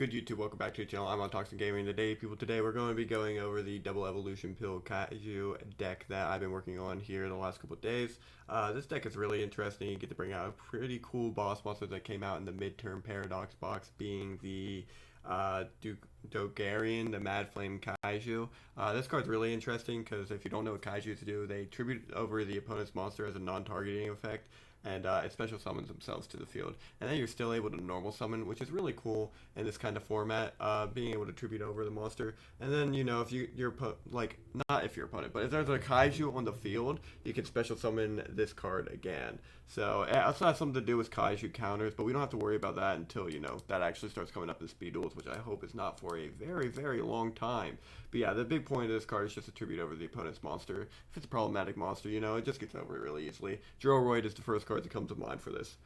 good YouTube? Welcome back to the channel. I'm on Toxic Gaming. Today, today we're going to be going over the Double Evolution Pill Kaiju deck that I've been working on here the last couple of days. This deck is really interesting. You get to bring out a pretty cool boss monster that came out in the Midterm Paradox box, being the Dogoran, the Mad Flame Kaiju. This card's really interesting because if you don't know what Kaijus do, they tribute over the opponent's monster as a non-targeting effect, and it special summons themselves to the field. And then you're still able to normal summon, which is really cool in this kind of format, being able to tribute over the monster. And then, you know, if not if your opponent, but if there's a Kaiju on the field, you can special summon this card again. So it's not something to do with Kaiju counters, but we don't have to worry about that until, you know, that actually starts coming up in speed duels, which I hope is not for a very, very long time. But yeah, the big point of this card is just to tribute over the opponent's monster. If it's a problematic monster, you know, it just gets over really easily. Droid is the first card that comes to mind for this.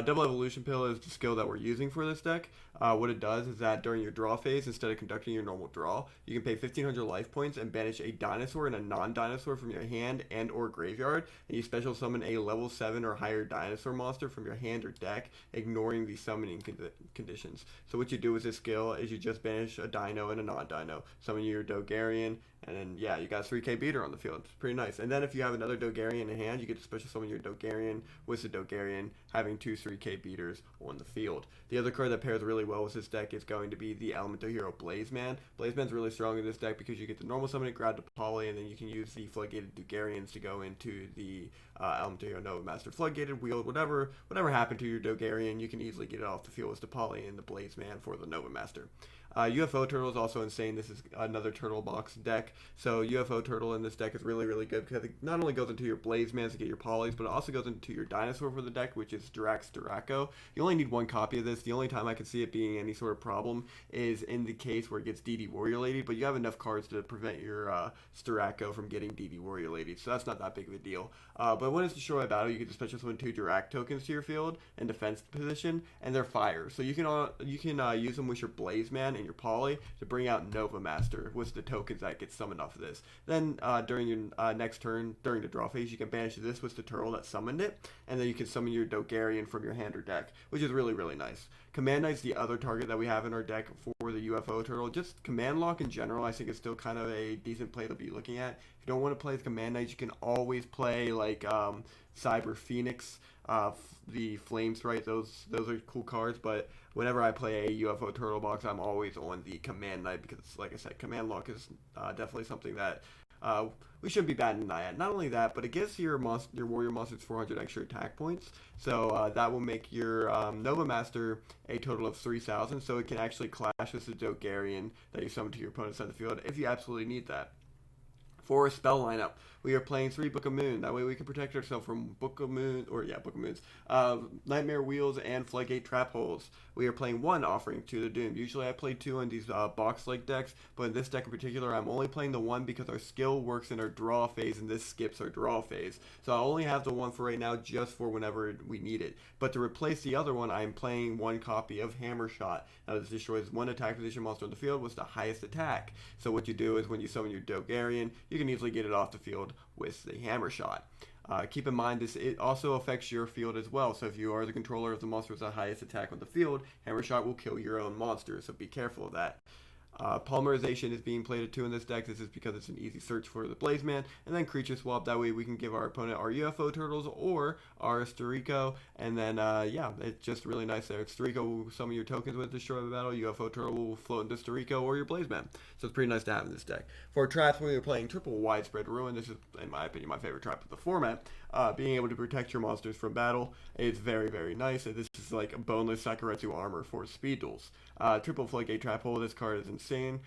Double Evolution Pill is the skill that we're using for this deck. What it does is that during your draw phase, instead of conducting your normal draw, you can pay 1,500 life points and banish a dinosaur and a non-dinosaur from your hand and or graveyard, and you special summon a level 7 or higher dinosaur monster from your hand or deck, ignoring the summoning conditions. So what you do with this skill is you just banish a dino and a non-dino, summon your Dogoran, and then, yeah, you got a 3k beater on the field. It's pretty nice. And then if you have another Dogoran in hand, you get to special summon your Dogoran with the Dogoran, having two 3k beaters on the field. The other card that pairs really well with this deck is going to be the Elemental Hero Blazeman. Blazeman's really strong in this deck because you get the normal summon it, grab the poly, and then you can use the Floodgated Dogarians to go into the Elemental Hero Nova Master Floodgated, wield, whatever happened to your Dogarian, you can easily get it off the field with the poly and the Blazeman for the Nova Master. UFO Turtle is also insane. This is another Turtle box deck. So UFO Turtle in this deck is really, really good because it not only goes into your Blazemans to get your polys, but it also goes into your Dinosaur for the deck, which is Duraco. You only need one copy of this. The only time I can see it being any sort of problem is in the case where it gets DD Warrior Lady, but you have enough cards to prevent your Duraco from getting DD Warrior Lady, so that's not that big of a deal. But when it's destroyed by battle, you get to special summon 2 Durac tokens to your field in defense position, and they're fire. So you can use them with your Blazeman and your poly to bring out Nova Master with the tokens that get summoned off of this. Then during your next turn, during the draw phase, you can banish this with the turtle that summoned it, and then you can summon your Dogarian from your hand or deck, which is really, really nice. Command Knight's the other target that we have in our deck for the UFO Turtle. Just Command Lock in general, I think is still kind of a decent play to be looking at. If you don't want to play as Command Knight, you can always play like Cyber Phoenix, the Flames, right? Those are cool cards, but whenever I play a UFO Turtle box, I'm always on the Command Knight because, like I said, Command Lock is definitely something that we shouldn't be batting an eye at. Not only that, but it gives your warrior monsters 400 extra attack points. So that will make your Nova Master a total of 3,000. So it can actually clash with the Dogarian that you summon to your opponent's side of the field if you absolutely need that. For a spell lineup, we are playing 3 Book of Moon. That way we can protect ourselves from Book of Moons, Nightmare Wheels, and Floodgate Trap Holes. We are playing 1 Offering to the Doom. Usually I play 2 on these box-like decks, but in this deck in particular, I'm only playing the 1 because our skill works in our draw phase, and this skips our draw phase. So I only have the 1 for right now, just for whenever we need it. But to replace the other one, I'm playing 1 copy of Hammer Shot. Now this destroys 1 attack position monster on the field with the highest attack. So what you do is when you summon your Dogarian, you can easily get it off the field with the Hammer Shot. Keep in mind it also affects your field as well. So if you are the controller of the monster with the highest attack on the field, Hammer Shot will kill your own monster. So be careful of that. Polymerization is being played at 2 in this deck. This is because it's an easy search for the Blazeman. And then Creature Swap. That way we can give our opponent our UFO Turtles or our Sterico. And then, yeah, it's just really nice there. Sterico will summon your tokens with Destroy the Battle. UFO Turtle will float into Sterico or your Blazeman. So it's pretty nice to have in this deck. For traps, we are playing Triple Widespread Ruin. This is, in my opinion, my favorite trap of the format. Being able to protect your monsters from battle is very, very nice. And this is like a boneless Sakuretsu armor for speed duels. Triple Floodgate Trap Hole. This card is insane.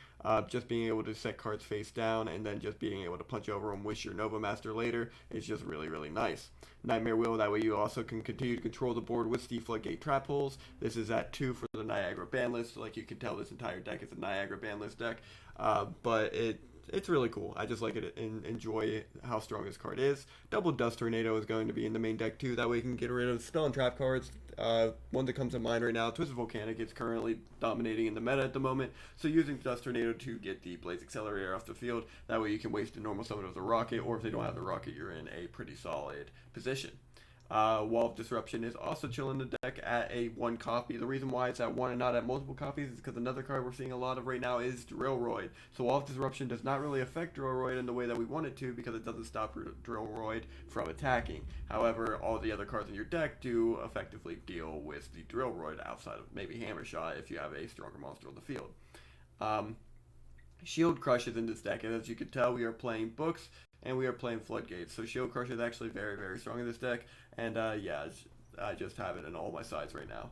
Just being able to set cards face down and then just being able to punch over them with your Nova Master later is just really, really nice. Nightmare Wheel. That way you also can continue to control the board with the Floodgate Trap Holes. This is at 2 for the Niagara ban list. Like you can tell, this entire deck is a Niagara ban list deck. But it's really cool. I just like it and enjoy how strong this card is. Double Dust Tornado is going to be in the main deck too. That way you can get rid of spell and trap cards. One that comes to mind right now, Twisted Volcanic is currently dominating in the meta at the moment. So using Dust Tornado to get the Blaze Accelerator off the field. That way you can waste a normal summon with a rocket, or if they don't have the rocket, you're in a pretty solid position. Wall of Disruption is also chilling the deck at a 1 copy. The reason why it's at 1 and not at multiple copies is because another card we're seeing a lot of right now is Drillroid. So Wall of Disruption does not really affect Drillroid in the way that we want it to because it doesn't stop Drillroid from attacking. However, all the other cards in your deck do effectively deal with the Drillroid outside of maybe Hammershot if you have a stronger monster on the field. Shield Crush is in this deck, and as you can tell, we are playing Books and we are playing Floodgates. So Shield Crush is actually very, very strong in this deck, and yeah, I just have it in all my sides right now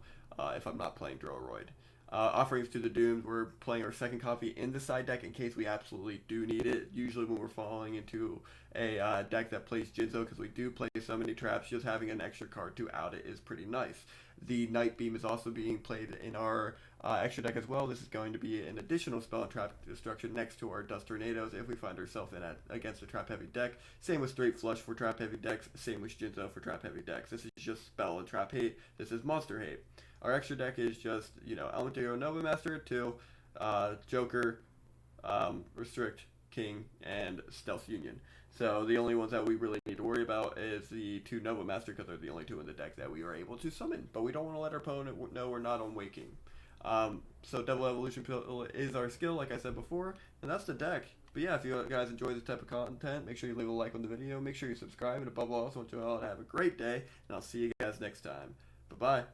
if I'm not playing Drillroid. Offerings to the Doomed, we're playing our second copy in the side deck in case we absolutely do need it. Usually when we're falling into a deck that plays Jinzo, because we do play so many traps, just having an extra card to out it is pretty nice. The Night Beam is also being played in our extra deck as well. This is going to be an additional spell and trap destruction next to our Dust Tornadoes if we find ourselves against a trap heavy deck. Same with Straight Flush for trap heavy decks, same with Jinzo for trap heavy decks. This is just spell and trap hate. This is monster hate. Our extra deck is just, Elemental Nova Master, 2, Joker, Restrict, King, and Stealth Union. So the only ones that we really need to worry about is the 2 Nova Master because they're the only 2 in the deck that we are able to summon. But we don't want to let our opponent know we're not on Waking. So Double Evolution Pill is our skill, like I said before, and that's the deck. But yeah, if you guys enjoy this type of content, make sure you leave a like on the video, make sure you subscribe, and above all, I also want you all to have a great day, and I'll see you guys next time. Bye-bye.